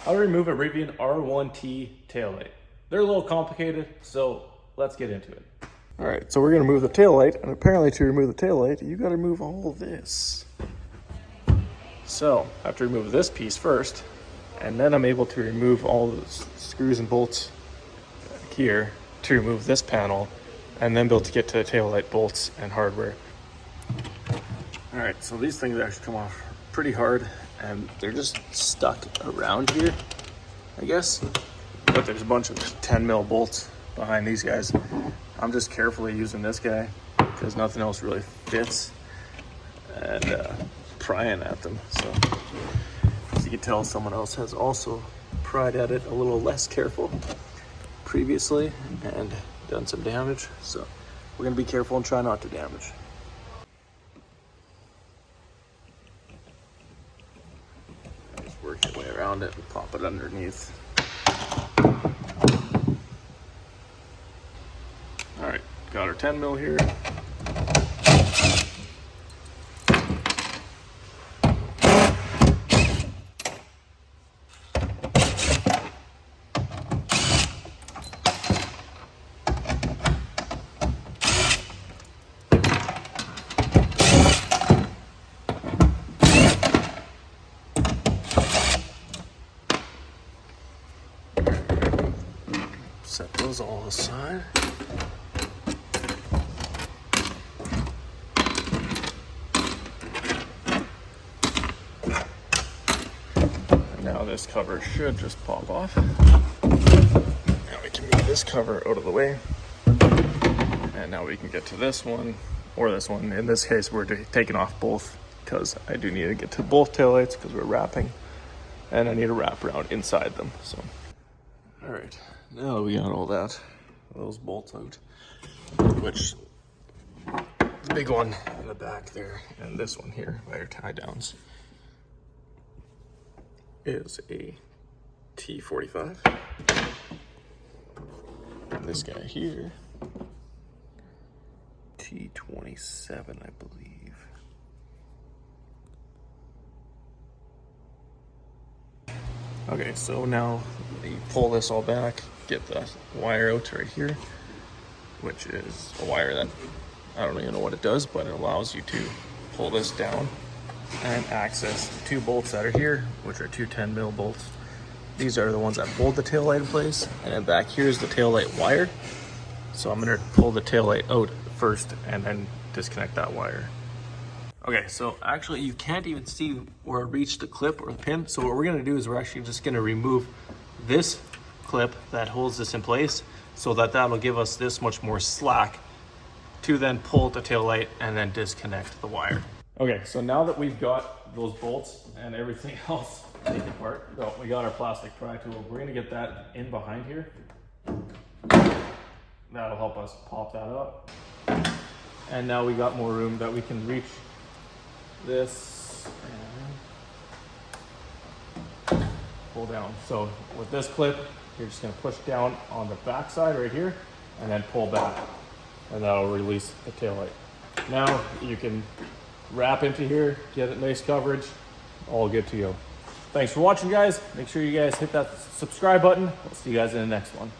How to remove a Rivian R1T taillight. They're a little complicated, so let's get into it. All right, so we're gonna remove the taillight, and apparently to remove the taillight, you gotta remove all this. So I have to remove this piece first, and then I'm able to remove all the screws and bolts back here to remove this panel, and then be able to get to the taillight bolts and hardware. All right, so these things actually come off pretty hard, and they're just stuck around here, I guess. But there's a bunch of 10 mil bolts behind these guys. I'm just carefully using this guy because nothing else really fits, and prying at them. So as you can tell, someone else has also pried at it a little less careful previously and done some damage. So we're gonna be careful and try not to damage. Just work your way around it and pop it underneath. All right, got our 10 mil here. Set those all aside. And now this cover should just pop off. Now we can move this cover out of the way. And now we can get to this one or this one. In this case, we're taking off both because I do need to get to both taillights because we're wrapping, and I need to wrap around inside them. So, all right. Now that we got all that, those bolts out, which the big one in the back there and this one here by your tie downs is a T45. And this guy here, T27, I believe. Okay, so now you pull this all back, get the wire out right here, which is a wire that I don't even know what it does, but it allows you to pull this down and access the two bolts that are here, which are two 10 mil bolts. These are the ones that hold the taillight in place, and then back here is the taillight wire. So I'm gonna pull the taillight out first and then disconnect that wire. Okay, so actually you can't even see where it reached the clip or the pin. So what we're gonna do is we're actually just gonna remove this clip that holds this in place so that that'll give us this much more slack to then pull the taillight and then disconnect the wire. Okay, so now that we've got those bolts and everything else taken apart, so we got our plastic pry tool, we're gonna get that in behind here. That'll help us pop that up. And now we got more room that we can reach this and pull down. So with this clip, you're just gonna push down on the back side right here and then pull back, and that'll release the taillight. Now you can wrap into here, get it nice coverage, all good to go. Thanks for watching, guys. Make sure you guys hit that subscribe button. I'll see you guys in the next one.